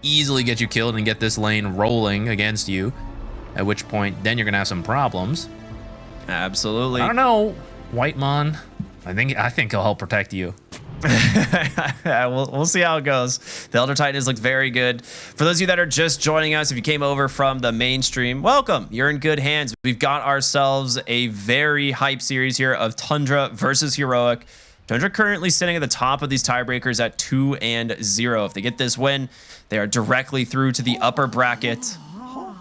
easily get you killed and get this lane rolling against you. At which point, then you're gonna have some problems. Absolutely. I don't know, Whitemon. I think he'll help protect you. we'll see how it goes. The Elder Titan has looked very good. For those of you that are just joining us, if you came over from the mainstream, welcome. You're in good hands. We've got ourselves a very hype series here of Tundra versus Heroic. Tundra currently sitting at the top of these tiebreakers at 2-0. If they get this win, they are directly through to the upper bracket.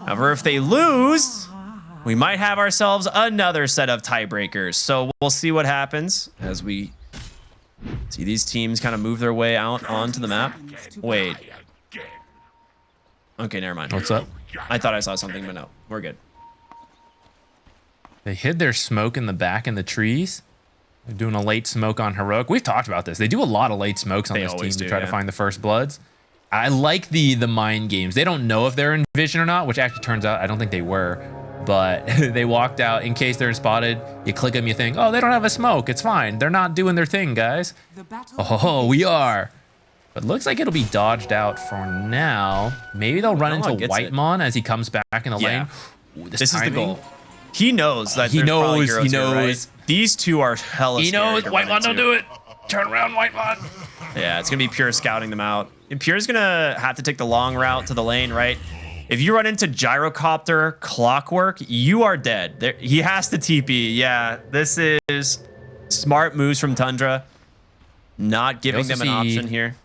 However, if they lose, we might have ourselves another set of tiebreakers. So we'll see what happens as we see these teams kind of move their way out onto the map. Wait. Okay, never mind. What's up? I thought I saw something, but no, we're good. They hid their smoke in the back in the trees. They're doing a late smoke on Heroic. We've talked about this. They do a lot of late smokes on this team to try to find the first bloods. I like the mind games. They don't know if they're in vision or not, which actually turns out I don't think they were. But they walked out in case they're spotted. You click them, you think, oh, they don't have a smoke. It's fine. They're not doing their thing, guys. Oh, we are. But looks like it'll be dodged out for now. Maybe they'll run into Whitemon as he comes back in the lane. Ooh, this is the goal. He knows that he knows. He knows. Here, right? These two are hella. He knows. Whitemon, don't do it. Turn around, Whitemon. Yeah, it's gonna be Pure scouting them out. And Pure's gonna have to take the long route to the lane, right? If you run into Gyrocopter Clockwork, you are dead. There, he has to TP. Yeah, this is smart moves from Tundra. Not giving them an option here.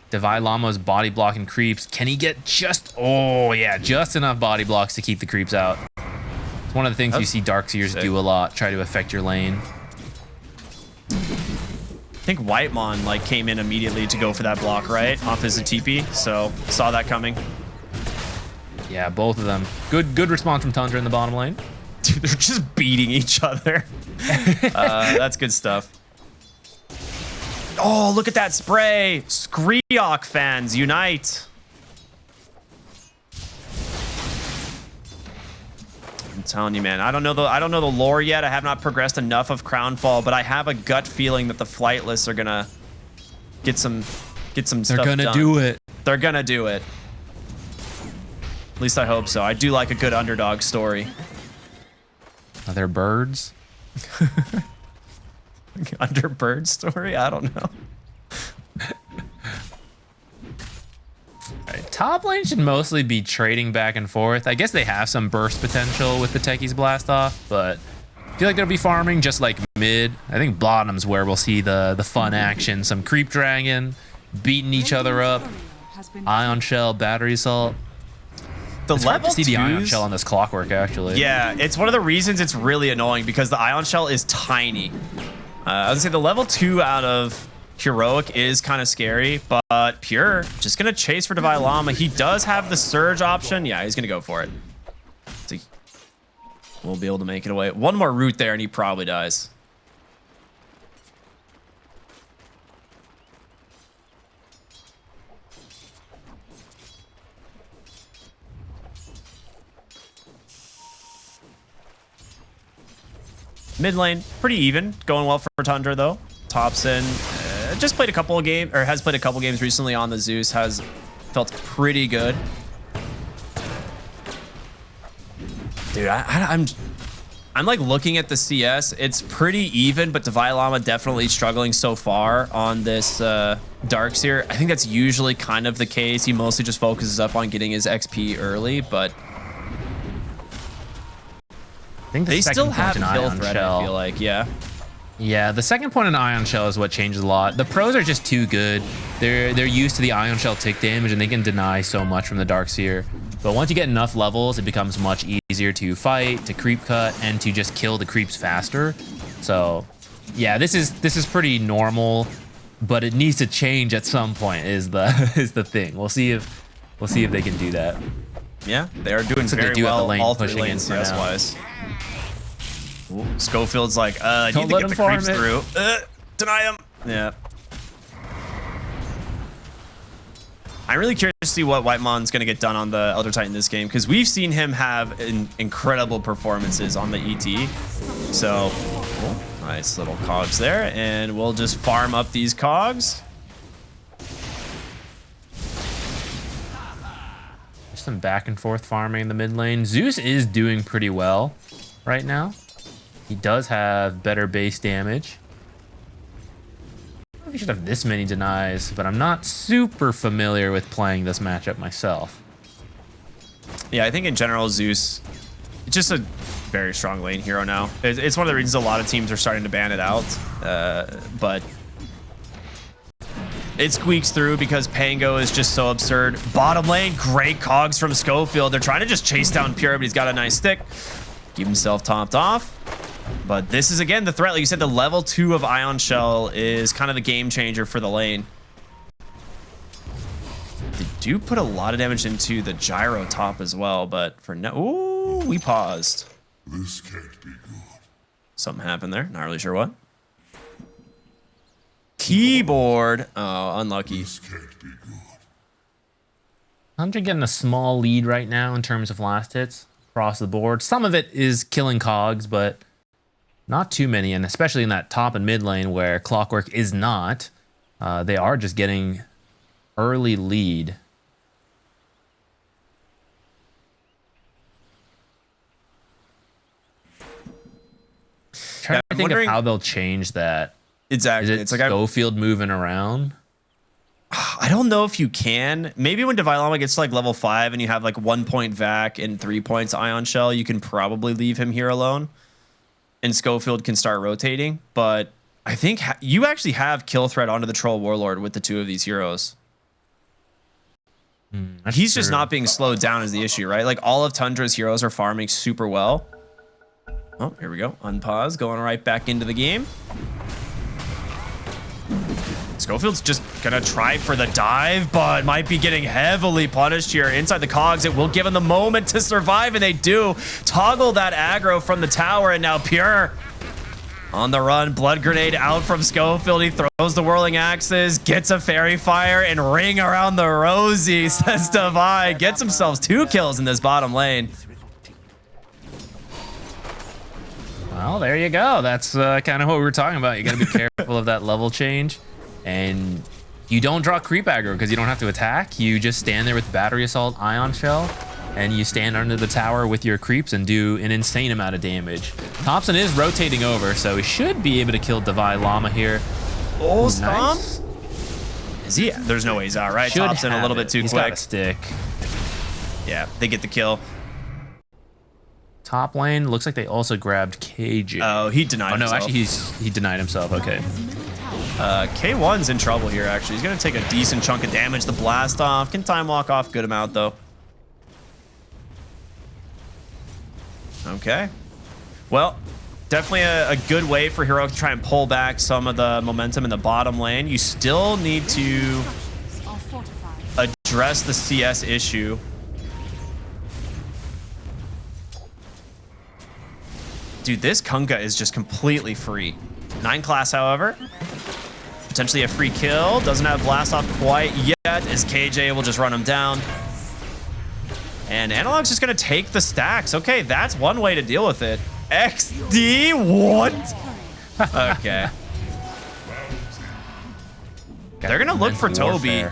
Divide Llama's body blocking creeps. Can he get just... Oh, yeah, just enough body blocks to keep the creeps out. It's one of the things you see Darkseers do a lot. Try to affect your lane. I think Whitemon like came in immediately to go for that block, right? Off his TP, so saw that coming. Yeah, both of them. Good response from Tundra in the bottom lane. Dude, they're just beating each other. That's good stuff. Oh, look at that spray. Skriok fans, unite. I'm telling you, man. I don't know the lore yet. I have not progressed enough of Crownfall, but I have a gut feeling that the Flightless are gonna get some stuff done. They're gonna do it. They're gonna do it. At least I hope so. I do like a good underdog story. Are there birds? Under bird story? I don't know. Right, top lane should mostly be trading back and forth. I guess they have some burst potential with the Techies blast off, but I feel like they'll be farming just like mid. I think bottom's where we'll see the fun action. Some creep dragon, beating each other up. Ion shell, battery assault. The level to see the Ion Shell on this Clockwork, actually. Yeah, it's one of the reasons it's really annoying because the Ion Shell is tiny. I would say the level 2 out of Heroic is kind of scary, but Pure just gonna chase for Divide Llama. He does have the Surge option. Yeah, he's gonna go for it. So we'll be able to make it away. One more route there, and he probably dies. Mid lane, pretty even. Going well for Tundra, though. Thompson just played a couple of games, or has played a couple games recently on the Zeus. Has felt pretty good. Dude, I'm like looking at the CS. It's pretty even, but Divide Llama definitely struggling so far on this Darkseer. I think that's usually kind of the case. He mostly just focuses up on getting his XP early, but I think they still have kill threat, I feel like, yeah. Yeah, the second point in Ion Shell is what changes a lot. The pros are just too good. They're used to the Ion Shell tick damage, and they can deny so much from the Darkseer. But once you get enough levels, it becomes much easier to fight, to creep cut, and to just kill the creeps faster. So, yeah, this is pretty normal, but it needs to change at some point. Is the thing. We'll see if they can do that. Yeah, they are doing very well all three lanes CS-wise. Schofield's like, I need to get the creeps through. Deny him. Yeah. I'm really curious to see what Whitemon's going to get done on the Elder Titan this game, because we've seen him have incredible performances on the ET. So, nice little cogs there, and we'll just farm up these cogs. Just some back and forth farming in the mid lane. Zeus is doing pretty well right now. He does have better base damage. I don't know if he should have this many denies, but I'm not super familiar with playing this matchup myself. Yeah, I think in general, Zeus, it's just a very strong lane hero now. It's one of the reasons a lot of teams are starting to ban it out, but it squeaks through because Pango is just so absurd. Bottom lane, great cogs from Schofield. They're trying to just chase down Pure, but he's got a nice stick. Keep himself topped off. But this is, again, the threat. Like you said, the level 2 of Ion Shell is kind of the game changer for the lane. They do put a lot of damage into the gyro top as well, but for now, ooh, we paused. This can't be good. Something happened there. Not really sure what. Keyboard. Oh, unlucky. This can't be good. Tundra getting a small lead right now in terms of last hits across the board. Some of it is killing cogs, but not too many, and especially in that top and mid lane where Clockwork is not. They are just getting early lead. Trying to think of how they'll change that. Exactly. Is it Schofield moving around? I don't know if you can. Maybe when Devilama gets to like level 5 and you have like 1 point Vac and 3 points Ion Shell, you can probably leave him here alone. And Schofield can start rotating. But I think you actually have kill threat onto the Troll Warlord with the 2 of these heroes. He's just not being slowed down is the issue, right? Like all of Tundra's heroes are farming super well. Oh, here we go. Unpause, going right back into the game. Schofield's just gonna try for the dive, but might be getting heavily punished here inside the cogs. It will give him the moment to survive, and they do toggle that aggro from the tower, and now Pure on the run. Blood grenade out from Schofield. He throws the whirling axes, gets a fairy fire, and ring around the rosy, says Divide. Gets himself 2 kills in this bottom lane. Well, there you go. That's kind of what we were talking about. You got to be careful of that level change. And you don't draw creep aggro because you don't have to attack. You just stand there with battery assault, Ion Shell, and you stand under the tower with your creeps and do an insane amount of damage. Thompson is rotating over, so he should be able to kill Divide Llama here. Oh, Stomp? Nice. Is he? There's no way he's out, right? Should Thompson a little bit too He's quick. got a stick. Yeah, they get the kill. Top lane, looks like they also grabbed KJ. Oh, he denied himself. Oh, no, actually, he denied himself. Okay. K1's in trouble here, actually. He's going to take a decent chunk of damage. The blast off. Can time walk off. Good amount, though. Okay. Well, definitely a good way for Heroic to try and pull back some of the momentum in the bottom lane. You still need to address the CS issue. Dude, this Kunkka is just completely free. 9 class, however. Potentially a free kill. Doesn't have blast off quite yet, as KJ will just run him down. And Analog's just gonna take the stacks. Okay, that's one way to deal with it. XD, what? Okay. They're gonna look for Toby.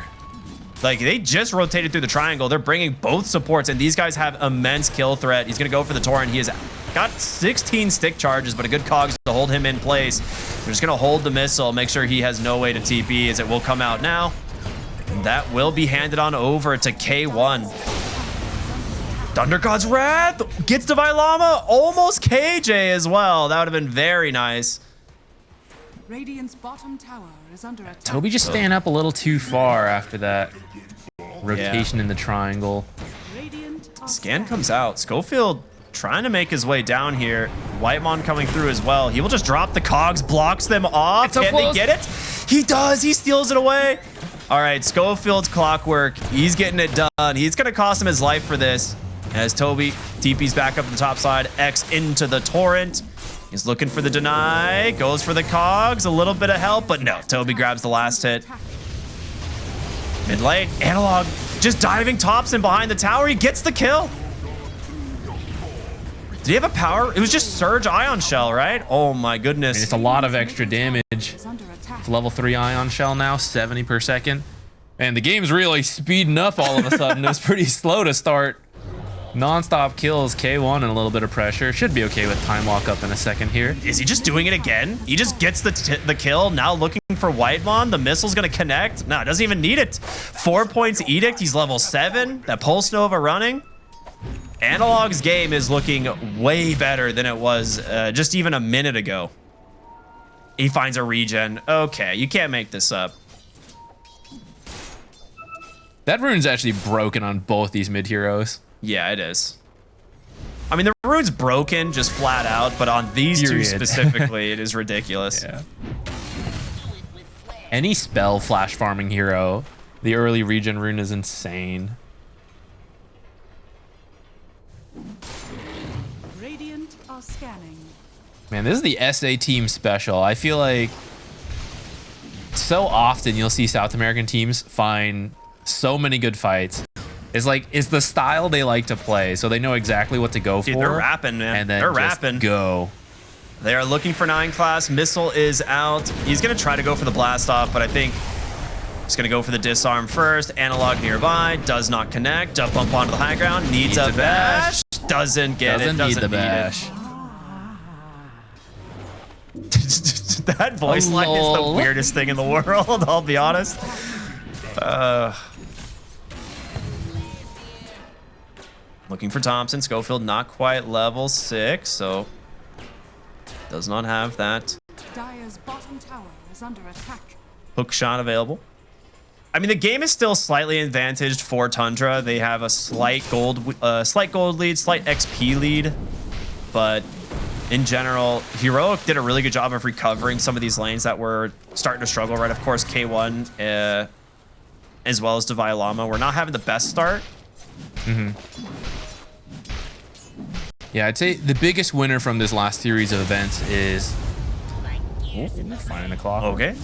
Like, they just rotated through the triangle. They're bringing both supports, and these guys have immense kill threat. He's gonna go for the Torrent. He has got 16 stick charges, but a good cogs to hold him in place. They're just gonna hold the missile, make sure he has no way to TP, as it will come out now. And that will be handed on over to K1. Thunder God's Wrath gets Divide Llama, almost KJ as well. That would have been very nice. Radiant's bottom tower is under attack. Toby just staying up a little too far after that rotation in the triangle. Scan comes out. Schofield trying to make his way down here. Whitemon coming through as well. He will just drop the cogs, blocks them off. Can they get it? He does. He steals it away. All right, Schofield's Clockwork. He's getting it done. He's going to cost him his life for this. As Toby TP's back up the top side. X into the Torrent. He's looking for the deny. Goes for the cogs. A little bit of help, but no. Toby grabs the last hit. Mid lane. Analog just diving Thompson behind the tower. He gets the kill. Did he have a power? It was just Surge Ion Shell, right? Oh my goodness. I mean, it's a lot of extra damage. It's level 3 Ion Shell now, 70 per second. Man, the game's really speeding up all of a sudden. It was pretty slow to start. Non-stop kills, K1 and a little bit of pressure. Should be okay with time walk up in a second here. Is he just doing it again? He just gets the kill, now looking for Whitemon. The missile's gonna connect. No, doesn't even need it. 4 points Edict, he's level 7. That Pulse Nova running. Analog's game is looking way better than it was just even a minute ago. He finds a regen. Okay, you can't make this up. That rune's actually broken on both these mid heroes. Yeah, it is. I mean, the rune's broken just flat out, but on these two specifically, it is ridiculous. Yeah. Any spell flash farming hero, the early regen rune is insane. Radiant are scanning. Man, this is the SA team special. I feel like so often you'll see South American teams find so many good fights. It's the style they like to play, so they know exactly what to go for. They're rapping, man. And then they're just rapping. Go. They are looking for 9 class. Missile is out. He's going to try to go for the blast off, but I think he's going to go for the disarm first. Analog nearby. Does not connect. Jump up onto the high ground. Needs a bash. Doesn't get it. Doesn't need the bash. That voice line is the weirdest thing in the world, I'll be honest. Looking for Thompson. Schofield not quite level 6, so does not have that Dire's bottom tower is under attack. hook shot available. I mean, the game is still slightly advantaged for Tundra. They have a slight gold lead, slight XP lead, but in general, Heroic did a really good job of recovering some of these lanes that were starting to struggle, right? Of course, K1 as well as Divine Llama were not having the best start. Yeah, I'd say the biggest winner from this last series of events is finding the clock. Okay.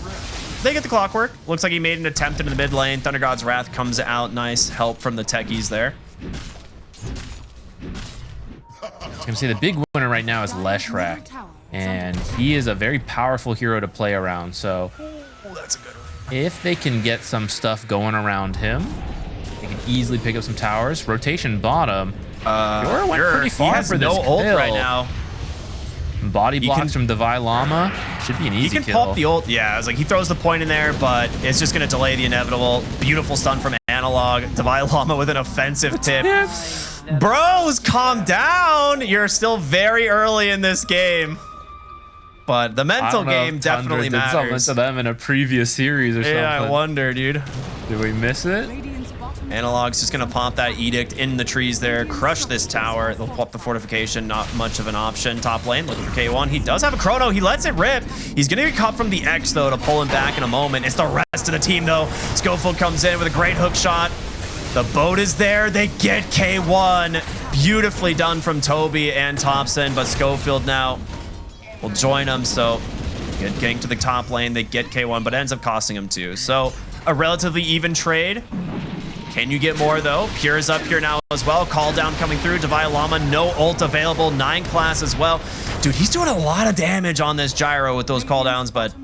They get the clockwork. Looks like he made an attempt into the mid lane. Thunder God's Wrath comes out. Nice help from the techies there. I was gonna say the big winner right now is Leshrac, and he is a very powerful hero to play around. So That's a good one. if they can get some stuff going around him, they can easily pick up some towers. Rotation bottom. Fiora went pretty far for this no ult kill. right now. Body blocks from Divine Llama. Should be an easy kill. He can pop the ult. Yeah, I was like, he throws the point in there, but it's just going to delay the inevitable. Beautiful stun from Analog. Divine Llama with an offensive tip. Bros, calm down. You're still very early in this game. But the mental game definitely matters. Something to them in a previous series or something. Yeah, I wonder, dude. Did we miss it? Analog's just going to pop that Edict in the trees there, crush this tower. They'll pop the fortification, not much of an option. Top lane, looking for K1. He does have a chrono. He lets it rip. He's going to get caught from the X, though, to pull him back in a moment. It's the rest of the team, though. Schofield comes in with a great hook shot. The boat is there. They get K1. Beautifully done from Toby and Thompson, but Schofield now will join them. So getting to the top lane, they get K1, but it ends up costing him 2. So a relatively even trade. Can you get more, though? Pure is up here now as well. Call down coming through. Divine Llama, no ult available. 9 class as well. Dude, he's doing a lot of damage on this gyro with those call downs, but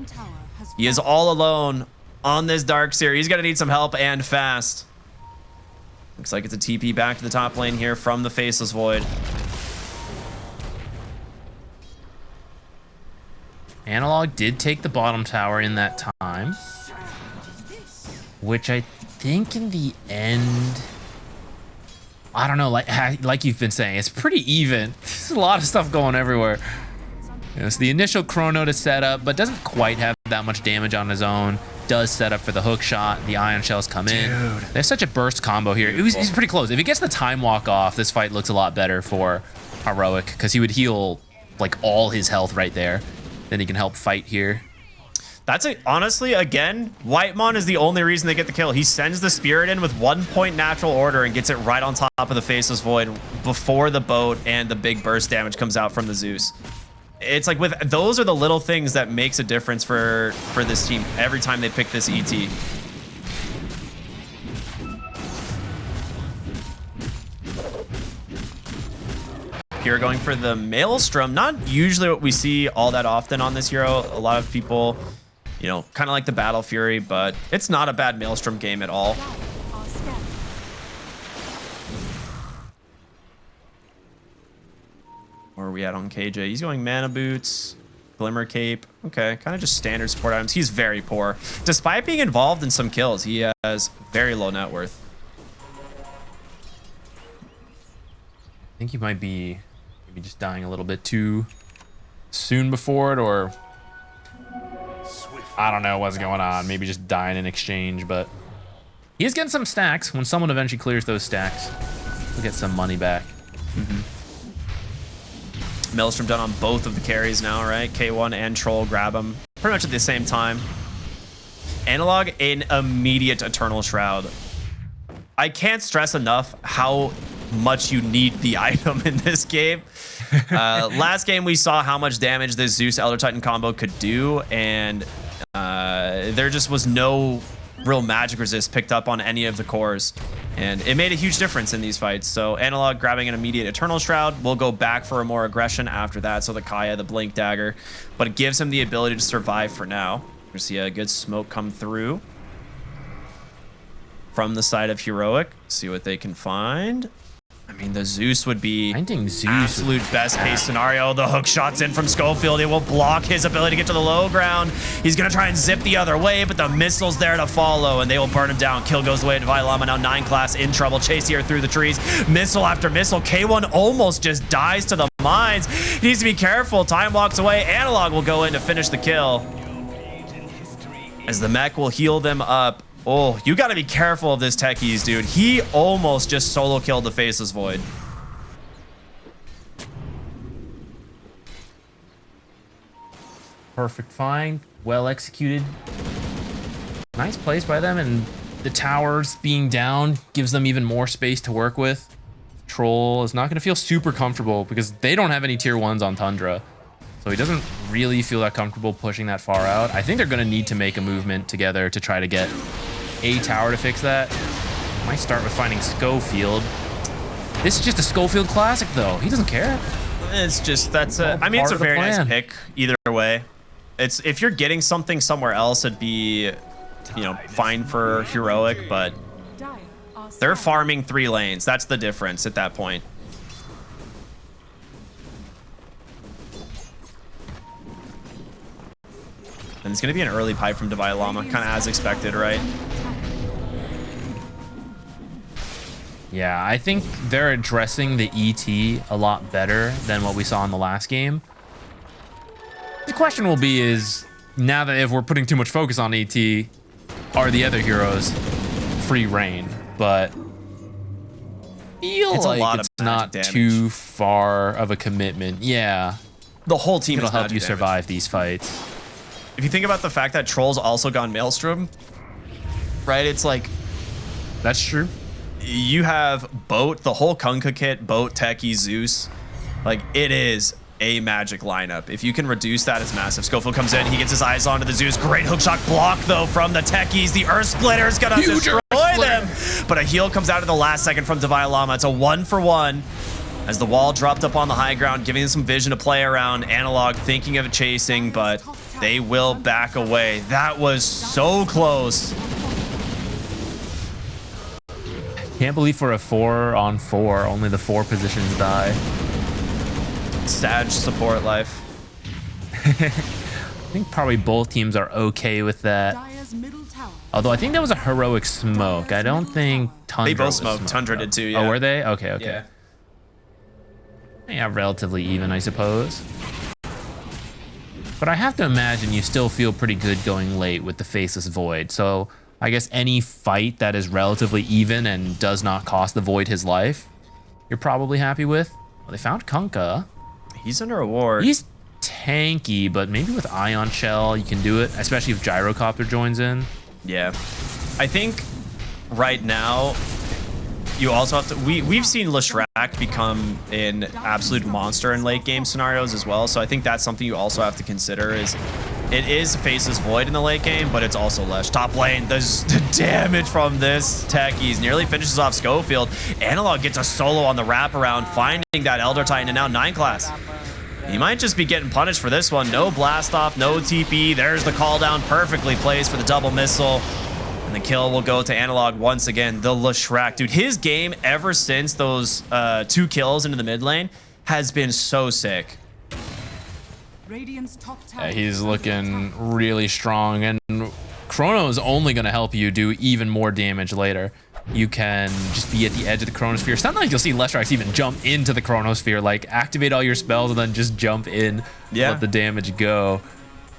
he is all alone on this dark series. He's going to need some help and fast. Looks like it's a TP back to the top lane here from the Faceless Void. Analog did take the bottom tower in that time, which I think in the end, I don't know, like you've been saying, it's pretty even. There's a lot of stuff going everywhere. It's the initial chrono to set up, but doesn't quite have that much damage on his own. Does set up for the hook shot. The ion shells come in. They have such a burst combo here. He's pretty close. If he gets the time walk off, this fight looks a lot better for Heroic, because he would heal like all his health right there. Then he can help fight here. That's honestly, again, Whitemon is the only reason they get the kill. He sends the Spirit in with 1 point natural order and gets it right on top of the Faceless Void before the boat and the big burst damage comes out from the Zeus. It's like those are the little things that makes a difference for this team every time they pick this ET. Here going for the Maelstrom. Not usually what we see all that often on this hero. A lot of people, you know, kind of like the Battle Fury, but it's not a bad Maelstrom game at all. Where are we at on KJ? He's going Mana Boots, Glimmer Cape. Okay, kind of just standard support items. He's very poor. Despite being involved in some kills, he has very low net worth. I think he might be maybe just dying a little bit too soon before it, or I don't know what's going on. Maybe just dying in exchange, but he is getting some stacks. When someone eventually clears those stacks, we'll get some money back. Maelstrom done on both of the carries now, right? K1 and Troll grab him pretty much at the same time. Analog, an immediate Eternal Shroud. I can't stress enough how much you need the item in this game. Last game we saw how much damage this Zeus Elder Titan combo could do, and there just was no real magic resist picked up on any of the cores, and it made a huge difference in these fights. So Analog grabbing an immediate Eternal Shroud. We'll go back for a more aggression after that, so the Kaya, the Blink Dagger, but it gives him the ability to survive for now. We see a good smoke come through from the side of Heroic. See what they can find. I mean, the Zeus would be absolute best case scenario. The hook shot's in from Schofield. It will block his ability to get to the low ground. He's going to try and zip the other way, but the missile's there to follow, and they will burn him down. Kill goes away to Vailama. Now 9 class in trouble. Chase here through the trees. Missile after missile. K1 almost just dies to the mines. He needs to be careful. Time walks away. Analog will go in to finish the kill, as the mech will heal them up. Oh, you got to be careful of this Techies, dude. He almost just solo killed the Faceless Void. Perfect find. Well executed. Nice place by them, and the towers being down gives them even more space to work with. Troll is not going to feel super comfortable because they don't have any tier 1s on Tundra. So he doesn't really feel that comfortable pushing that far out. I think they're going to need to make a movement together to try to get a tower to fix that. Might start with finding Schofield. This is just a Schofield classic, though. He doesn't care. It's just, that's a, I mean, it's a very nice pick either way. It's, if you're getting something somewhere else, it'd be, you know, fine for Heroic, but they're farming 3 lanes. That's the difference at that point. And it's going to be an early pipe from Devailama, kind of as expected, right? Yeah, I think they're addressing the ET a lot better than what we saw in the last game. The question will be is, now that if we're putting too much focus on ET, are the other heroes free reign? But it's like it's not too far of a commitment. Yeah. The whole team will help you survive these fights. If you think about the fact that Troll's also gone Maelstrom, right? It's like... That's true. You have Boat, the whole Kunkka kit, Boat, Techie, Zeus. Like, it is a magic lineup. If you can reduce that, it's massive. Schofield comes in, he gets his eyes onto the Zeus. Great hookshot block, though, from the Techies. The Earth Splitter is gonna destroy them. But a heal comes out at the last second from Devailama. It's a 1-for-1. As the wall dropped up on the high ground, giving them some vision to play around. Analog thinking of chasing, but they will back away. That was so close. Can't believe for a 4-on-4, only the 4 positions die. Sag support life. I think probably both teams are okay with that. Although I think that was a heroic smoke. I don't think Tundra. They both smoked. Tundra did too, yeah. Oh, were they? Okay, okay. Yeah, relatively even, I suppose. But I have to imagine you still feel pretty good going late with the Faceless Void. So I guess any fight that is relatively even and does not cost the Void his life, you're probably happy with. Well, they found Kunkka. He's under a ward. He's tanky, but maybe with Ion Shell you can do it, especially if Gyrocopter joins in. Yeah. I think right now you also have to... We've seen Leshrac become an absolute monster in late game scenarios as well, so I think that's something you also have to consider. Is it is Faceless Void in the late game, but it's also Lesh. Top lane, the damage from this Techies nearly finishes off Schofield. Analog gets a solo on the wraparound, finding that Elder Titan, and now 9 class. He might just be getting punished for this one. No blast off, no TP. There's the call down, perfectly placed for the double missile. And the kill will go to Analog once again. The Leshrac. Dude, his game ever since those 2 kills into the mid lane has been so sick. Radiant's top tower. Yeah, he's looking really strong, and Chrono is only going to help you do even more damage later. You can just be at the edge of the Chronosphere. Sometimes you'll see Leshrac even jump into the Chronosphere, like activate all your spells and then just jump in, let the damage go.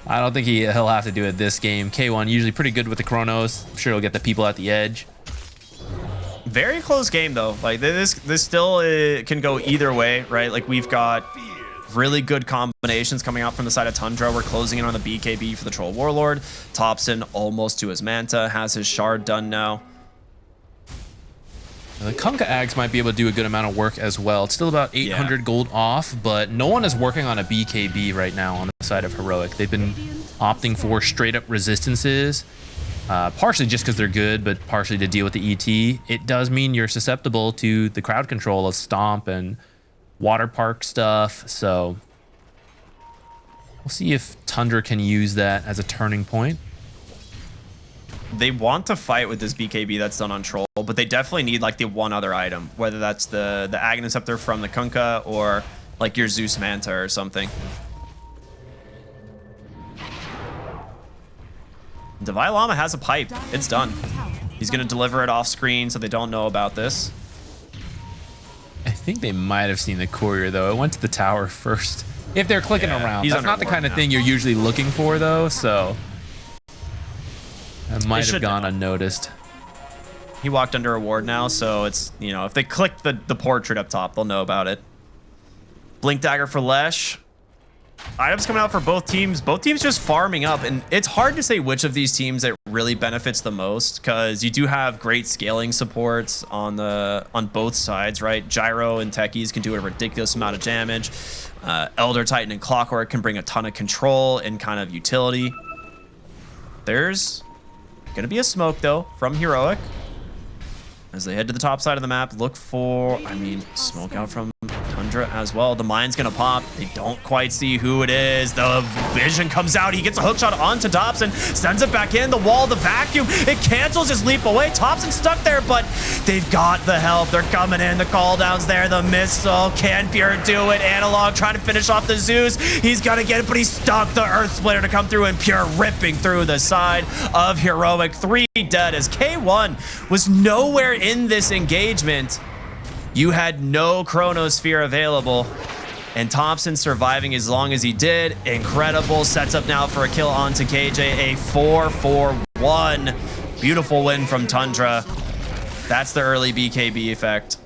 I don't think he'll have to do it this game. K1 usually pretty good with the Chronos. I'm sure he'll get the people at the edge. Very close game though. Like this still can go either way, right? Like we've got really good combinations coming out from the side of Tundra. We're closing in on the BKB for the Troll Warlord. Thompson almost to his Manta, has his shard done now. The Kunkka Ags might be able to do a good amount of work as well. It's still about 800 gold off, but no one is working on a BKB right now on the side of Heroic. They've been opting for straight up resistances, partially just because they're good, but partially to deal with the ET. It does mean you're susceptible to the crowd control of Stomp and water park stuff, so we'll see if Tundra can use that as a turning point. They want to fight with this BKB that's done on Troll, but they definitely need like the one other item, whether that's the Aghanim Scepter from the Kunkka or like your Zeus Manta or something. Divine Llama has a pipe. It's done. He's going to deliver it off screen so they don't know about this. I think they might have seen the courier though. It went to the tower first. If they're clicking around, that's not the kind of thing you're usually looking for though, so that might have gone unnoticed. He walked under a ward now, so it's, you know, if they click the portrait up top, they'll know about it. Blink Dagger for Lesh. Items coming out for both teams. Both teams just farming up, and it's hard to say which of these teams that really benefits the most because you do have great scaling supports on both sides, right? Gyro and Techies can do a ridiculous amount of damage. Elder Titan and Clockwork can bring a ton of control and kind of utility. There's gonna be a smoke though from Heroic as they head to the top side of the map. Look for, I mean, smoke out from Tundra as well. The mine's gonna pop. They don't quite see who it is. The vision comes out. He gets a hook shot onto Dobson, sends it back in. The wall, the vacuum, it cancels his leap away. Thompson's stuck there, but they've got the help. They're coming in. The call down's there. The missile. Can Pure do it? Analog trying to finish off the Zeus. He's gonna get it, but he's stuck. The Earth Splitter to come through, and Pure ripping through the side of Heroic. 3 dead as K1 was nowhere in this engagement. You had no Chronosphere available, and Thompson surviving as long as he did. Incredible. Sets up now for a kill onto KJ. A 4-4-1. Beautiful win from Tundra. That's the early BKB effect.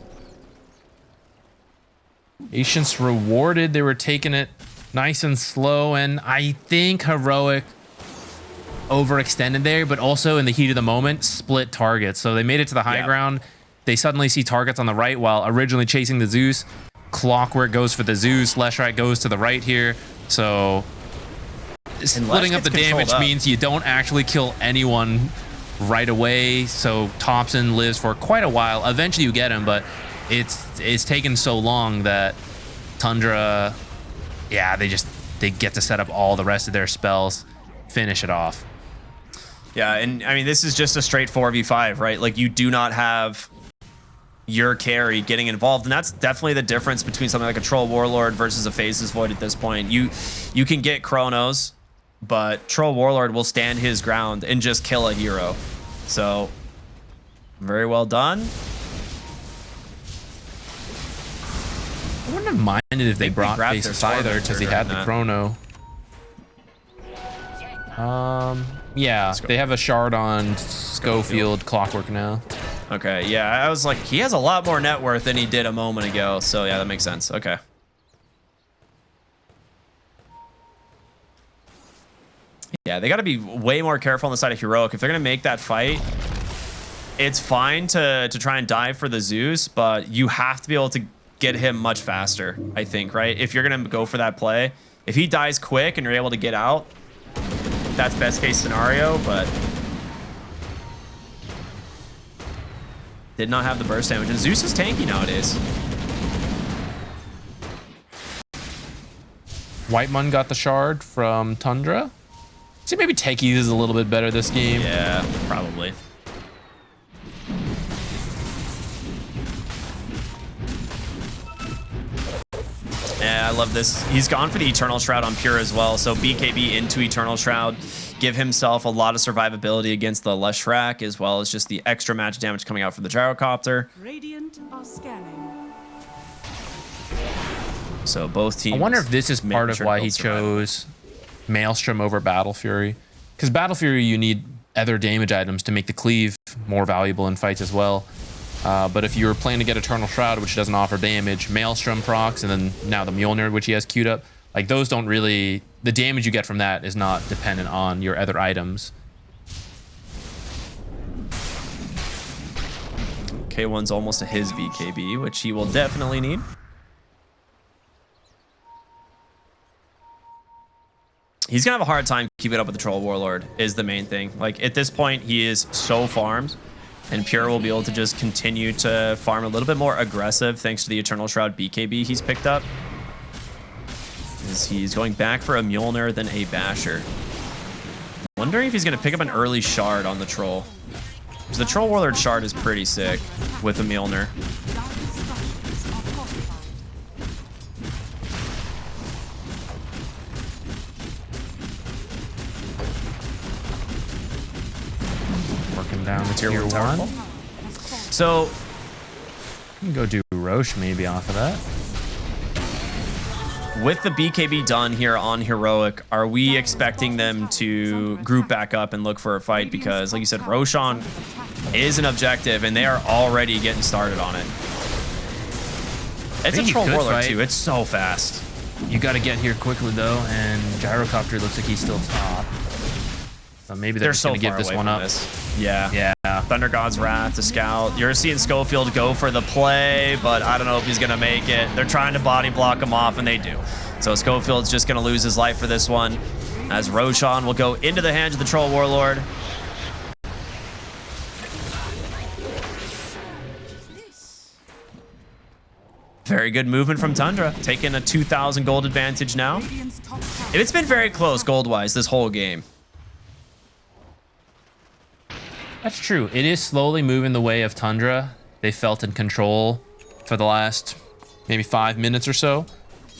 Patience rewarded. They were taking it nice and slow, and I think Heroic overextended there, but also in the heat of the moment, split targets. So they made it to the high ground. They suddenly see targets on the right while originally chasing the Zeus. Clockwork goes for the Zeus. Leshrac goes to the right here. So splitting up the damage means you don't actually kill anyone right away. So Thompson lives for quite a while. Eventually you get him, but it's taken so long that Tundra, yeah, they get to set up all the rest of their spells, finish it off. Yeah, and I mean, this is just a straight 4v5, right? Like, you do not have your carry getting involved, and that's definitely the difference between something like a Troll Warlord versus a Phases Void at this point. You can get Chronos, but Troll Warlord will stand his ground and just kill a hero. So, very well done. I wouldn't have minded if they brought Phases either, because he had the Chrono. Yeah, they have a shard on Schofield Clockwork now. Okay, yeah, I was like, he has a lot more net worth than he did a moment ago, so yeah, that makes sense. Okay. Yeah, they got to be way more careful on the side of Heroic. If they're going to make that fight, it's fine to try and dive for the Zeus, but you have to be able to get him much faster, I think, right? If you're going to go for that play, if he dies quick and you're able to get out, that's best case scenario, but did not have the burst damage. And Zeus is tanky nowadays. White Mun got the shard from Tundra. See, maybe Techies is a little bit better this game. Yeah, probably. Yeah, I love this. He's gone for the Eternal Shroud on Pure as well. So BKB into Eternal Shroud. Give himself a lot of survivability against the Leshrac, as well as just the extra magic damage coming out from the Gyrocopter. Radiant are scanning. So both teams. I wonder if this is part of why he chose Maelstrom over Battle Fury. Because Battle Fury, you need other damage items to make the cleave more valuable in fights as well. But if you're playing to get Eternal Shroud, which doesn't offer damage, Maelstrom procs, and then now the Mjolnir, which he has queued up, like those don't really, the damage you get from that is not dependent on your other items. K1's almost to his BKB, which he will definitely need. He's gonna have a hard time keeping up with the Troll Warlord is the main thing. Like at this point, he is so farmed, and Pure will be able to just continue to farm a little bit more aggressive thanks to the Eternal Shroud BKB he's picked up. As he's going back for a Mjolnir, then a Basher. Wondering if he's gonna pick up an early shard on the Troll. Because the Troll Warlord shard is pretty sick with a Mjolnir. Working down the tier 1. So You can go do Roche maybe off of that. with the BKB done here on Heroic, are we expecting them to group back up and look for a fight? Because like you said, Roshan is an objective and they are already getting started on it. It's a Troll Warlord too. It's so fast. You got to get here quickly though, and Gyrocopter looks like he's still top. So maybe they're just so going to give this one up. Yeah. Yeah. Thunder God's Wrath to scout. You're seeing Schofield go for the play, but I don't know if he's going to make it. They're trying to body block him off, and they do. So Schofield's just going to lose his life for this one, as Roshan will go into the hands of the Troll Warlord. Very good movement from Tundra, taking a 2,000 gold advantage now. It's been very close gold-wise this whole game. That's true. It is slowly moving the way of Tundra. They felt in control for the last maybe 5 minutes or so.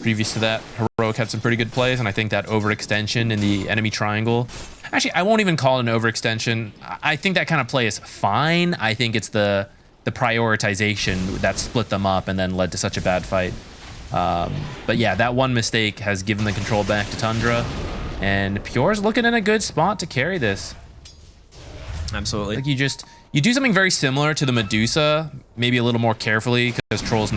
Previous to that, Heroic had some pretty good plays, and I think that overextension in the enemy triangle. Actually, I won't even call it an overextension. I think that kind of play is fine. I think it's the prioritization that split them up and then led to such a bad fight. But yeah, that one mistake has given the control back to Tundra, and Pure's looking in a good spot to carry this. Absolutely. Like you do something very similar to the Medusa, maybe a little more carefully, because Troll's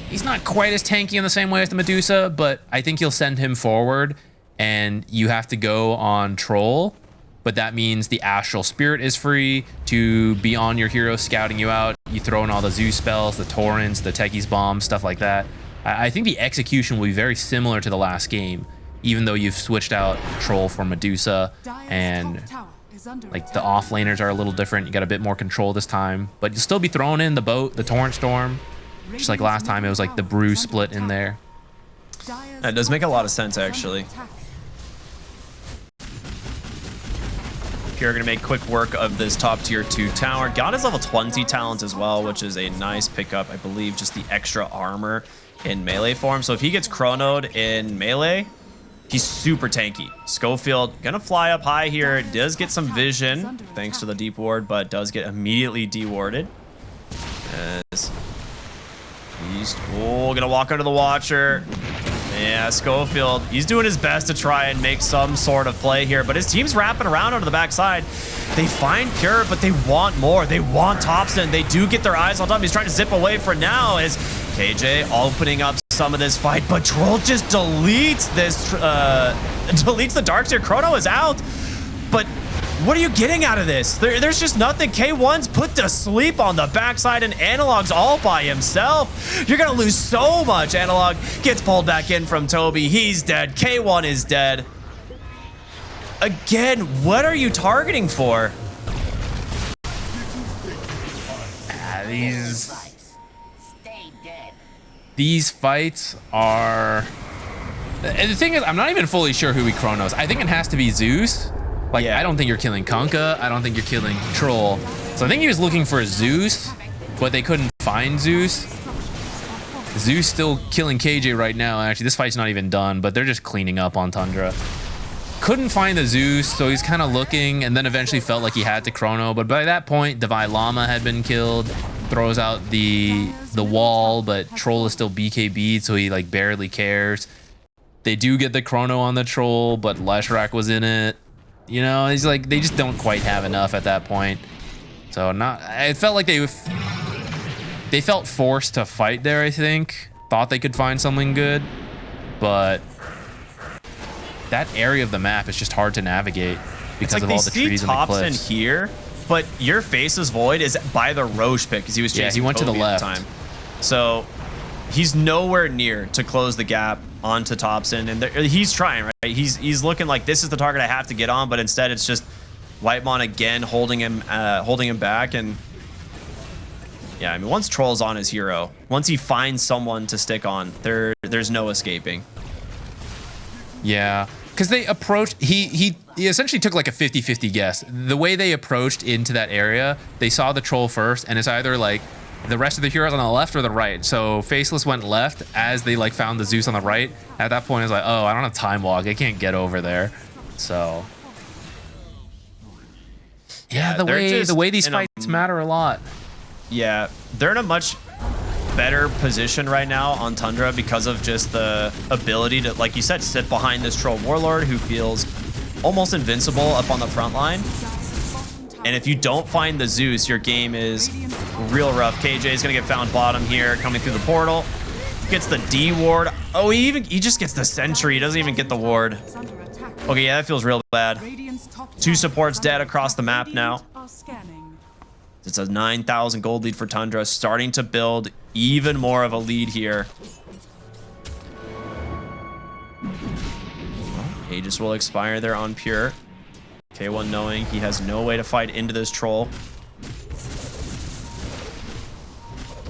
he's not quite as tanky in the same way as the Medusa, but I think you'll send him forward and you have to go on Troll, but that means the Astral Spirit is free to be on your hero scouting you out. You throw in all the Zeus spells, the Torrents, the Techies Bomb, stuff like that. I think the execution will be very similar to the last game, even though you've switched out Troll for Medusa, and like the off laners are a little different. You got a bit more control this time, but you'll still be throwing in the boat, the Torrent Storm. Just like last time, it was like the Brew split in there. That does make a lot of sense, actually. Pure gonna make quick work of this top tier 2 tower. Got his level 20 talent as well, which is a nice pickup. I believe just the extra armor in melee form. So if he gets chronoed in melee, he's super tanky. Schofield gonna fly up high here. Does get some vision thanks to the deep ward, but does get immediately dewarded. As he's gonna walk under the Watcher. Yeah, Schofield, he's doing his best to try and make some sort of play here, but his team's wrapping around onto the backside. They find Pure, but they want more. They want Thompson. They do get their eyes on top. He's trying to zip away for now as KJ opening up some of this fight, but Troll just deletes this, deletes the Darkseer. Chrono is out, but what are you getting out of this? There's just nothing. K1's put to sleep on the backside, and Analog's all by himself. You're gonna lose so much. Analog gets pulled back in from Toby. He's dead. K1 is dead. Again, what are you targeting for? These fights are And the thing is, I'm not even fully sure who he chronos. I think it has to be Zeus. Like, Yeah. I don't think you're killing Kunkka. I don't think you're killing Troll. So I think he was looking for Zeus, but they couldn't find Zeus. Zeus still killing KJ right now. Actually, this fight's not even done, but they're just cleaning up on Tundra. Couldn't find the Zeus, so he's kind of looking, and then eventually felt like he had to chrono. But by that point, Divine Llama had been killed. Throws out the wall, but Troll is still BKB'd, so he like barely cares. They do get the chrono on the Troll, but Leshrac was in it. You know, he's like, they just don't quite have enough at that point. So it felt like they felt forced to fight there, I think. Thought they could find something good, but that area of the map is just hard to navigate because like of all the trees and the cliffs. in here, but your Faceless Void is by the Roche pit because he was chasing. Yeah, he went to the Kobe at left. time. So he's nowhere near to close the gap onto Thompson, and he's trying, right? He's looking like this is the target I have to get on, but instead it's just Whitemon again holding him back. And yeah, I mean, once Troll's on his hero, once he finds someone to stick on, there's no escaping. Yeah, because they approached, he essentially took like a 50-50 guess. The way they approached into that area, they saw the Troll first, and it's either like the rest of the heroes on the left or the right. So Faceless went left as they like found the Zeus on the right. At that point, it's like, oh, I don't have time walk. I can't get over there. So yeah, the way these fights matter a lot. Yeah, they're in a much better position right now on Tundra because of just the ability to, like you said, sit behind this Troll Warlord who feels almost invincible up on the front line. And if you don't find the Zeus, your game is real rough. KJ is going to get found bottom here, coming through the portal. Gets the D ward. Oh, he just gets the sentry. He doesn't even get the ward. Okay, yeah, that feels real bad. 2 supports dead across the map now. It's a 9,000 gold lead for Tundra, starting to build even more of a lead here. Well, Aegis will expire there on Pure. K1 knowing he has no way to fight into this Troll.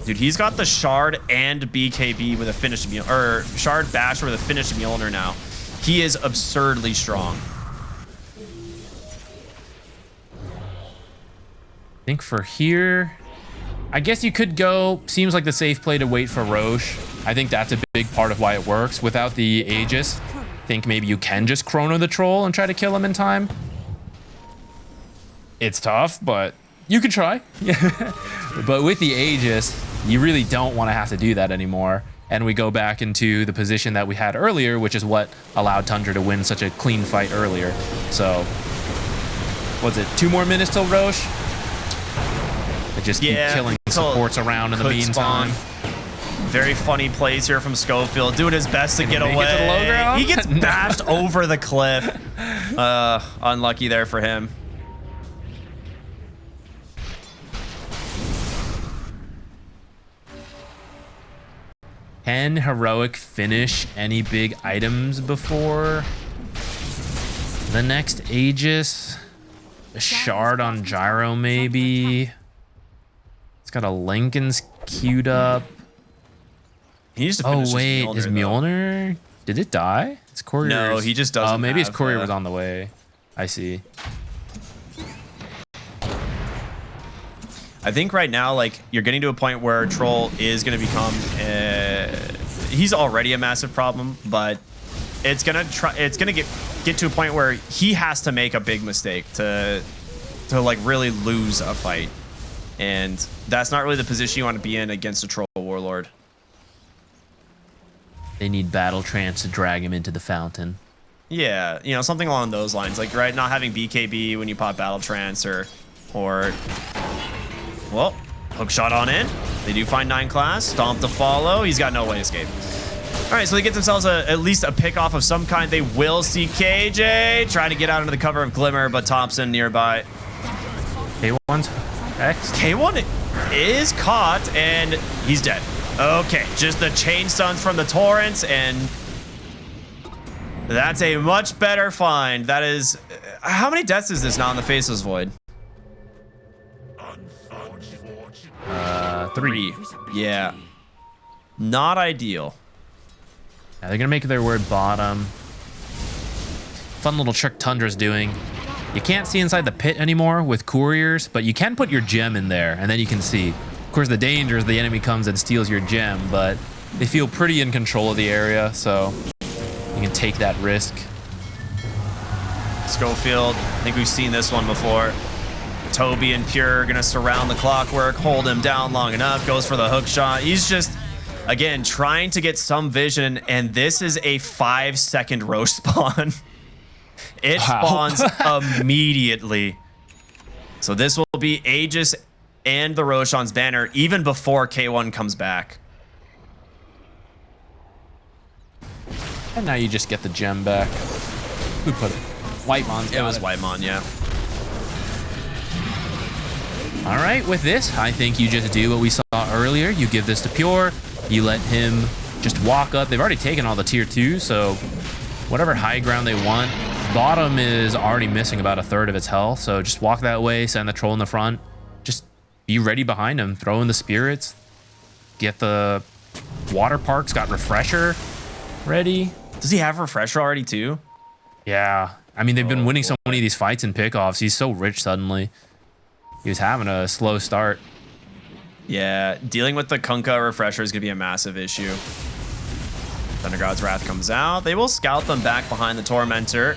Dude, he's got the Shard and BKB with a finished Mjolnir, or Shard Basher with a finished Mjolnir now. He is absurdly strong. I think for here, I guess you could go, seems like the safe play to wait for Roche. I think that's a big part of why it works. Without the Aegis, I think maybe you can just chrono the Troll and try to kill him in time. It's tough, but you could try. But with the Aegis, you really don't want to have to do that anymore. And we go back into the position that we had earlier, which is what allowed Tundra to win such a clean fight earlier. So, was it 2 more minutes till Roche? They just keep killing supports around in the meantime. Very funny plays here from Schofield, doing his best to get away. It to the low ground? He gets bashed over the cliff. Unlucky there for him. Can Heroic finish any big items before the next Aegis? A Shard on Gyro, maybe. It's got a Lincoln's queued up. He needs to finish his Mjolnir, is Mjolnir? Did it die? It's courier. No, he just doesn't. Oh, maybe his courier was on the way. I see. I think right now, like, you're getting to a point where Troll is going to become. He's already a massive problem, but it's gonna get to a point where he has to make a big mistake to like really lose a fight, and that's not really the position you want to be in against a Troll Warlord. They need Battle Trance to drag him into the fountain. Yeah, you know, something along those lines, like right, not having BKB when you pop Battle Trance or well, hook shot on in. They do find 9 class. Stomp to follow. He's got no way to escape. All right, so they get themselves at least a pick off of some kind. They will see KJ trying to get out into the cover of Glimmer, but Thompson nearby. K1's X. K1 is caught, and he's dead. Okay, just the chain stuns from the torrents, and that's a much better find. That is... How many deaths is this now in the Faceless Void? 3. Yeah. Not ideal. Yeah, they're gonna make their word bottom. Fun little trick Tundra's doing. You can't see inside the pit anymore with couriers, but you can put your gem in there, and then you can see. Of course, the danger is the enemy comes and steals your gem, but they feel pretty in control of the area, so you can take that risk. Schofield, I think we've seen this one before. Toby and Pure are gonna surround the clockwork, hold him down long enough, goes for the hook shot. He's just, again, trying to get some vision, and this is a 5-second roach spawn. It spawns immediately. So this will be Aegis and the Roshan's banner even before K1 comes back. And now you just get the gem back. Who put it? Whitemon's got it. It was Whitemon, yeah. All right, with this, I think you just do what we saw earlier. You give this to Pure. You let him just walk up. They've already taken all the tier 2, so whatever high ground they want. Bottom is already missing about 1/3 of its health, so just walk that way, send the troll in the front. Just be ready behind him. Throw in the spirits. Get the water parks. Got refresher ready. Does he have refresher already too? Yeah. I mean, they've been winning so many of these fights and pickoffs. He's so rich suddenly. He was having a slow start. Yeah, dealing with the Kunkka refresher is going to be a massive issue. Thunder God's Wrath comes out. They will scout them back behind the Tormentor.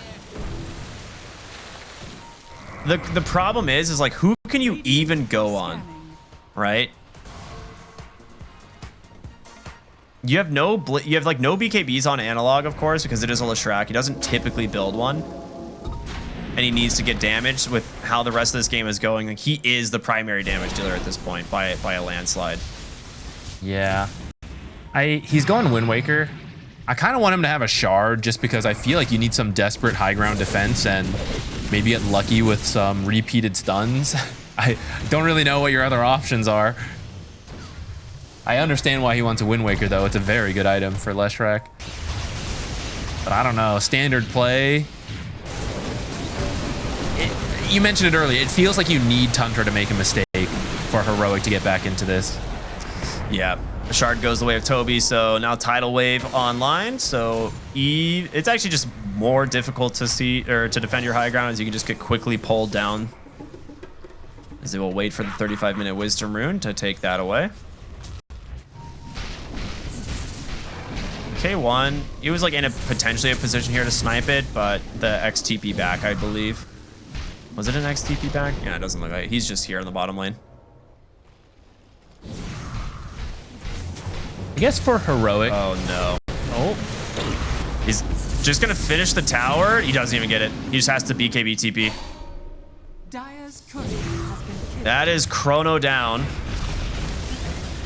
The problem is like, who can you even go on, right? You have no like no BKBs on Analog, of course, because it is a Leshrac. He doesn't typically build one, and he needs to get damaged with how the rest of this game is going. Like, he is the primary damage dealer at this point by a landslide. Yeah, he's going Wind Waker. I kind of want him to have a shard just because I feel like you need some desperate high ground defense and maybe get lucky with some repeated stuns. I don't really know what your other options are. I understand why he wants a Wind Waker, though. It's a very good item for Leshrac. But I don't know. Standard play. You mentioned it earlier. It feels like you need Tundra to make a mistake for Heroic to get back into this. Yeah. The shard goes the way of Toby, so now Tidal Wave online. So it's actually just more difficult to see or to defend your high ground, as you can just get quickly pulled down. As they will wait for the 35-minute Wisdom Rune to take that away. K1, he was like in potentially a position here to snipe it, but the XTP back, I believe. Was it an XTP back? Yeah, it doesn't look like it. He's just here in the bottom lane. I guess for Heroic. Oh, no. Oh. He's just going to finish the tower. He doesn't even get it. He just has to BKB TP. Dire's courier has been killed. That is Chrono down.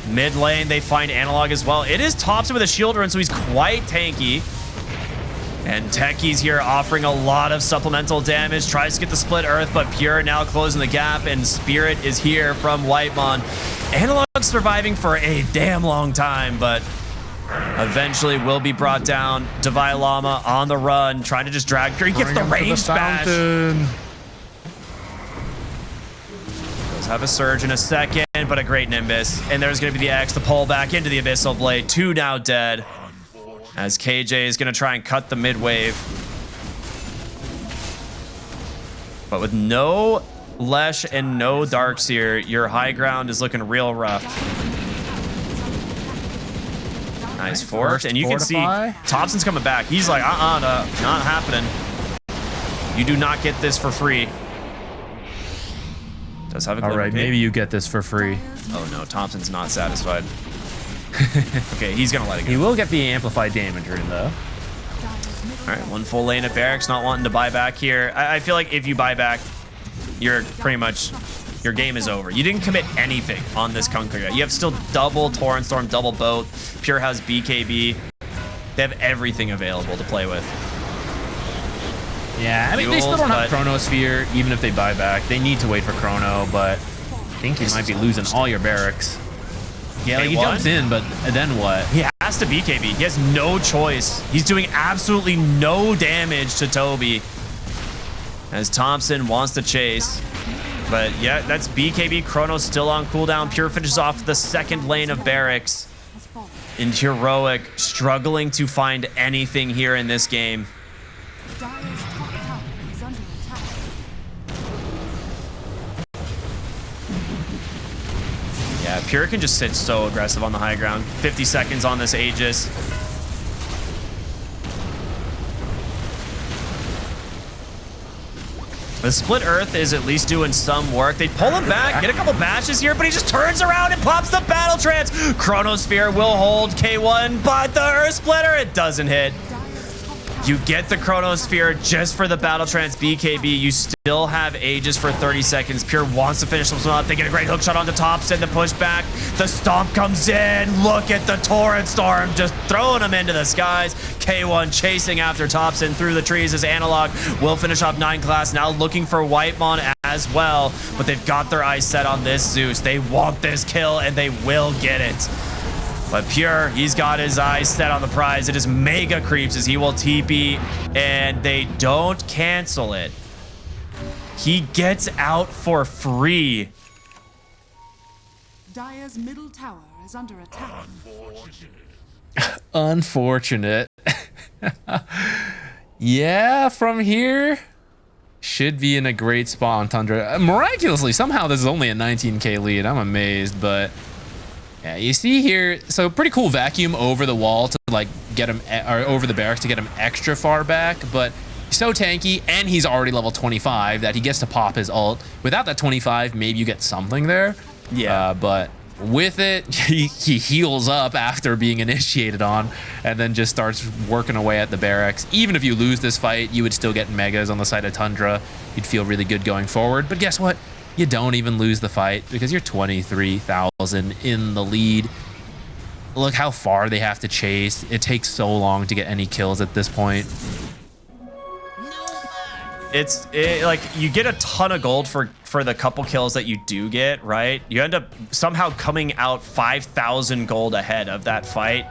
Mid lane, they find Analog as well. It is Thompson with a shield run, so he's quite tanky. And Techie's here offering a lot of supplemental damage. Tries to get the split earth, but Pure now closing the gap, and Spirit is here from Whitemon. Analog surviving for a damn long time, but eventually will be brought down. Divine Llama on the run, trying to just drag Pure. He gets the range bash. Does have a surge in a second, but a great Nimbus. And there's going to be the X to pull back into the Abyssal Blade. 2 now dead. As KJ is going to try and cut the mid wave. But with no Lesh and no Darkseer, your high ground is looking real rough. Nice fork. And you can see Thompson's coming back. He's like, not happening. You do not get this for free. Does have a All right, maybe you get this for free. Oh no, Thompson's not satisfied. Okay, he's gonna let it go. He will get the amplified damage rune though. All right, one full lane of Barracks, not wanting to buy back here. I feel like if you buy back, you're pretty much, your game is over. You didn't commit anything on this Kunkka yet. You have still double Torrent Storm, double Boat. Pure has BKB. They have everything available to play with. Yeah, I mean, they still don't have Chronosphere, even if they buy back. They need to wait for Chrono, but I think you might be losing all your Barracks. Yeah, like he jumps in, but then what? He has to BKB. He has no choice. He's doing absolutely no damage to Toby. As Thompson wants to chase. But yeah, that's BKB. Chrono's still on cooldown. Pure finishes off the second lane of Barracks. And Heroic struggling to find anything here in this game. Dire's top tower is under attack. Yeah, Pure can just sit so aggressive on the high ground. 50 seconds on this Aegis. The Split Earth is at least doing some work. They pull him back, get a couple bashes here, but he just turns around and pops the Battle Trance. Chronosphere will hold K1, but the Earth Splitter, it doesn't hit. You get the Chronosphere just for the Battle Trance BKB. You still have Aegis for 30 seconds. Pure wants to finish this one up. They get a great hook shot onto top, send the push back. The Stomp comes in. Look at the Torrent Storm just throwing them into the skies. K1 chasing after Topson through the trees as Analog will finish off 9 class. Now looking for Whitemon as well, but they've got their eyes set on this Zeus. They want this kill and they will get it. But Pure, he's got his eyes set on the prize. It is Mega Creeps as he will TP, and they don't cancel it. He gets out for free. Dire's middle tower is under attack. Unfortunate. Yeah, from here, should be in a great spot on Tundra. Miraculously, somehow this is only a 19k lead. I'm amazed, but... yeah, you see here, so pretty cool vacuum over the wall to like get him, or over the barracks to get him extra far back, but he's so tanky and he's already level 25 that he gets to pop his ult. Without that 25, maybe you get something there. Yeah. But with it, he heals up after being initiated on and then just starts working away at the barracks. Even if you lose this fight, you would still get megas on the side of Tundra. You'd feel really good going forward, but guess what? You don't even lose the fight because you're 23,000 in the lead. Look how far they have to chase. It takes so long to get any kills at this point. It's like you get a ton of gold for the couple kills that you do get, right? You end up somehow coming out 5,000 gold ahead of that fight,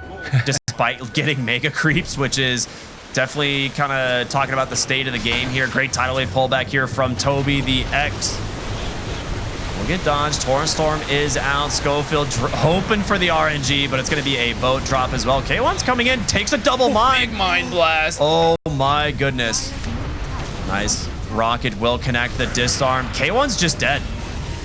despite getting Mega Creeps, which is definitely kind of talking about the state of the game here. Great tidal wave pullback here from Toby, the X. We'll get dodged. Torrent Storm is out. Schofield hoping for the RNG, but it's going to be a boat drop as well. K1's coming in, takes a double mine. Big mine blast. Oh my goodness. Nice. Rocket will connect the disarm. K1's just dead.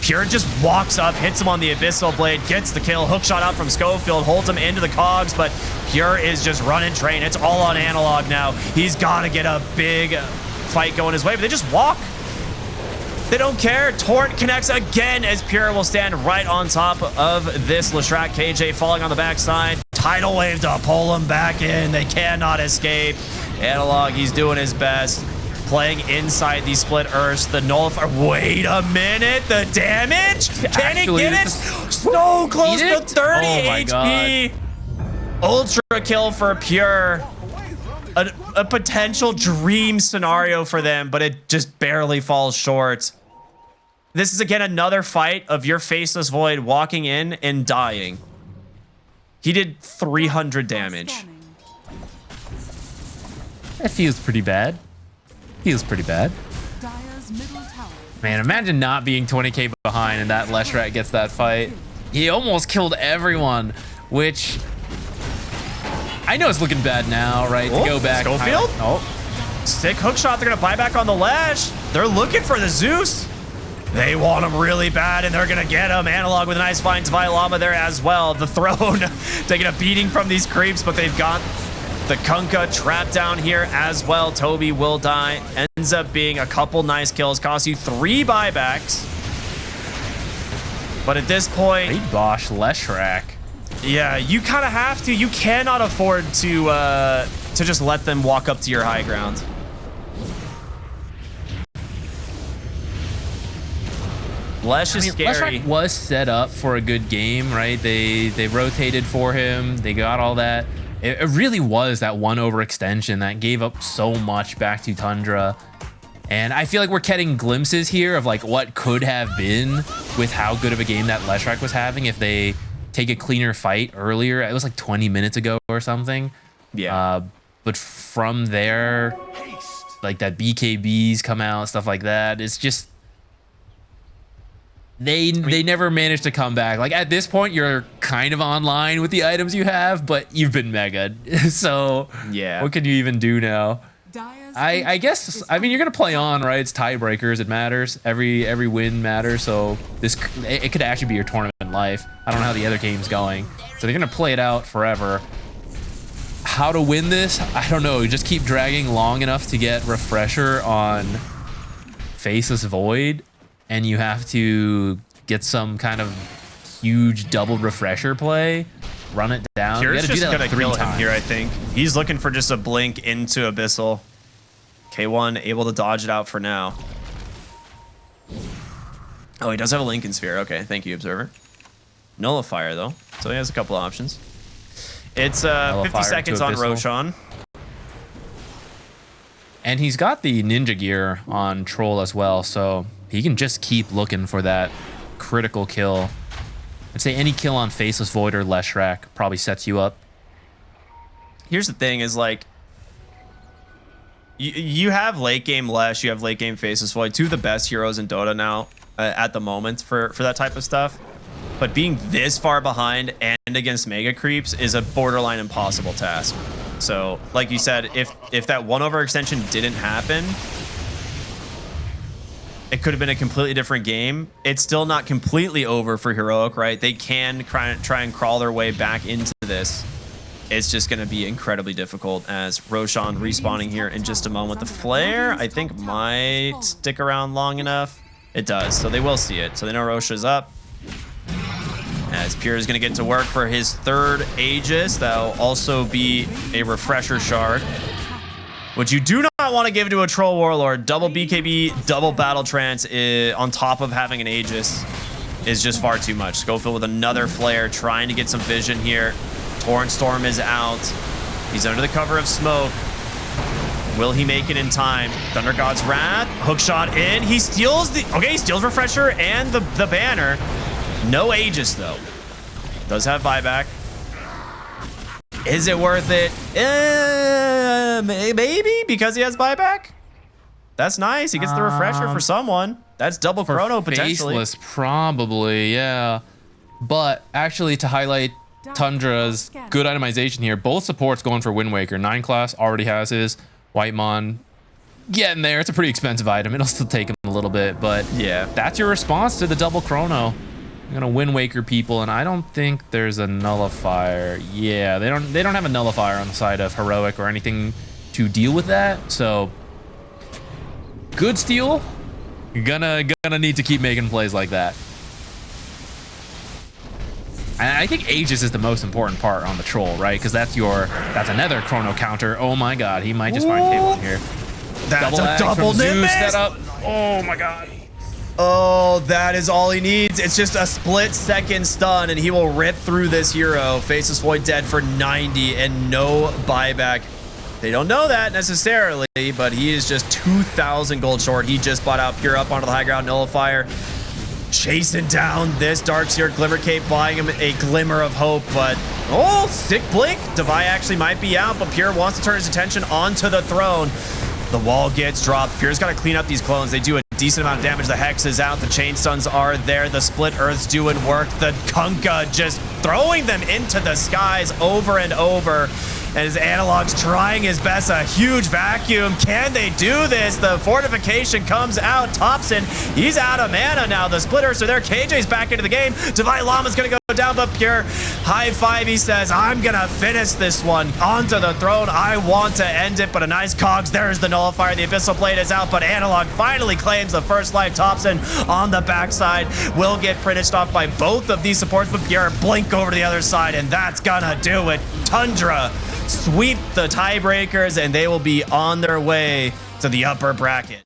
Pure just walks up, hits him on the Abyssal Blade, gets the kill. Hook shot out from Schofield, holds him into the cogs, but Pure is just running train. It's all on Analog now. He's got to get a big fight going his way, but they just walk. They don't care. Torrent connects again as Pure will stand right on top of this Leshrac. KJ falling on the backside. Tidal wave to pull him back in. They cannot escape. Analog, he's doing his best. Playing inside the Split Earths. The nullifier. Wait a minute. The damage? Can he get it? So close to 30 HP. Ultra kill for Pure. A potential dream scenario for them, but it just barely falls short. This is, again, another fight of your Faceless Void walking in and dying. He did 300 damage. That feels pretty bad. Feels pretty bad. Dire's middle tower. Man, imagine not being 20k behind and that Leshrac gets that fight. He almost killed everyone, which... I know it's looking bad now, right? To go back. Schofield? Sick hook shot. They're going to buy back on the ledge. They're looking for the Zeus. They want him really bad, and they're going to get him. Analog with a nice find. Tvylama there as well. The throne taking a beating from these creeps, but they've got the Kunkka trapped down here as well. Toby will die. Ends up being a couple nice kills. Costs you 3 buybacks. But at this point... Great Bosch Leshrac. Yeah, you kind of have to. You cannot afford to just let them walk up to your high ground. Lesh is scary. Leshrac was set up for a good game, right? They rotated for him. They got all that. It really was that one overextension that gave up so much back to Tundra. And I feel like we're getting glimpses here of like what could have been with how good of a game that Leshrac was having if they take a cleaner fight earlier. It was like 20 minutes ago or something. Yeah. But from there, like that BKBs come out, stuff like that. It's just... they never managed to come back. Like at this point, you're kind of online with the items you have, but you've been megaed. So yeah, what can you even do now? I guess, I mean, you're gonna play on, right? It's tiebreakers. It matters. Every win matters. So it could actually be your tournament life. I don't know how the other game's going. So they're gonna play it out forever. How to win this? I don't know. You just keep dragging long enough to get refresher on Faceless Void, and you have to get some kind of huge double refresher play. Run it down. Pure's just gonna kill him here, I think. He's looking for just a blink into Abyssal. K1 able to dodge it out for now. Oh, he does have a Lincoln Sphere. Okay, thank you, Observer. Nullifier, though. So he has a couple options. It's 50 seconds on Roshan. And he's got the ninja gear on Troll as well, so he can just keep looking for that critical kill. I'd say any kill on Faceless Void or Leshrac probably sets you up. Here's the thing is, like, you have late game Lesh, you have late game Faceless Void, two of the best heroes in Dota now at the moment for that type of stuff. But being this far behind and against mega creeps is a borderline impossible task. So, like you said, if that 1 overextension didn't happen, it could have been a completely different game. It's still not completely over for Heroic, right? They can try and crawl their way back into this. It's just going to be incredibly difficult as Roshan respawning here in just a moment. The flare, I think, might stick around long enough. It does, so they will see it. So they know Rosha's up. As Pure is going to get to work for his 3rd Aegis. That'll also be a refresher shard, which you do not want to give to a Troll Warlord. Double BKB, double Battle Trance on top of having an Aegis is just far too much. Schofield with another flare, trying to get some vision here. Torrent Storm is out. He's under the cover of smoke. Will he make it in time? Thunder God's Wrath, hook shot in. He steals he steals Refresher and the banner. No Aegis though. Does have buyback. Is it worth it? Maybe because he has buyback. That's nice. He gets the refresher for someone. That's double chrono potentially. Faceless, probably, yeah. But actually, to highlight Tundra's good itemization here, both supports going for Wind Waker. 9 class already has his. Whitemon getting there. It's a pretty expensive item. It'll still take him a little bit, but yeah, that's your response to the double chrono. You're gonna Wind Waker people, and I don't think there's a nullifier. Yeah, they don't have a nullifier on the side of Heroic or anything to deal with that. So good steal. You're gonna need to keep making plays like that. And I think Aegis is the most important part on the Troll, right? Because that's another chrono counter. Oh my god, he might just find K1 here. That's a double Nimbus setup. Oh my god. Oh, that is all he needs. It's just a split-second stun, and he will rip through this hero. Faceless Void dead for 90 and no buyback. They don't know that necessarily, but he is just 2,000 gold short. He just bought out Pure up onto the high ground nullifier. Chasing down this Darkseer Glimmer Cape, buying him a glimmer of hope, but oh, sick blink. Devi actually might be out, but Pure wants to turn his attention onto the throne. The wall gets dropped. Pure's got to clean up these clones. They do a decent amount of damage. The Hex is out. The Chain Stuns are there. The Split Earth's doing work. The Kunkka just throwing them into the skies over and over. And his Analog's trying his best. A huge vacuum. Can they do this? The fortification comes out. Thompson, he's out of mana now. The Splitters are there. KJ's back into the game. Divine Llama's going to go down, but Pure high five. He says, I'm going to finish this one. Onto the throne. I want to end it, but a nice cogs. There's the nullifier. The Abyssal Blade is out, but Analog finally claims the first life. Thompson on the backside will get finished off by both of these supports, but Pure blink over to the other side, and that's going to do it. Tundra sweep the tiebreakers, and they will be on their way to the upper bracket.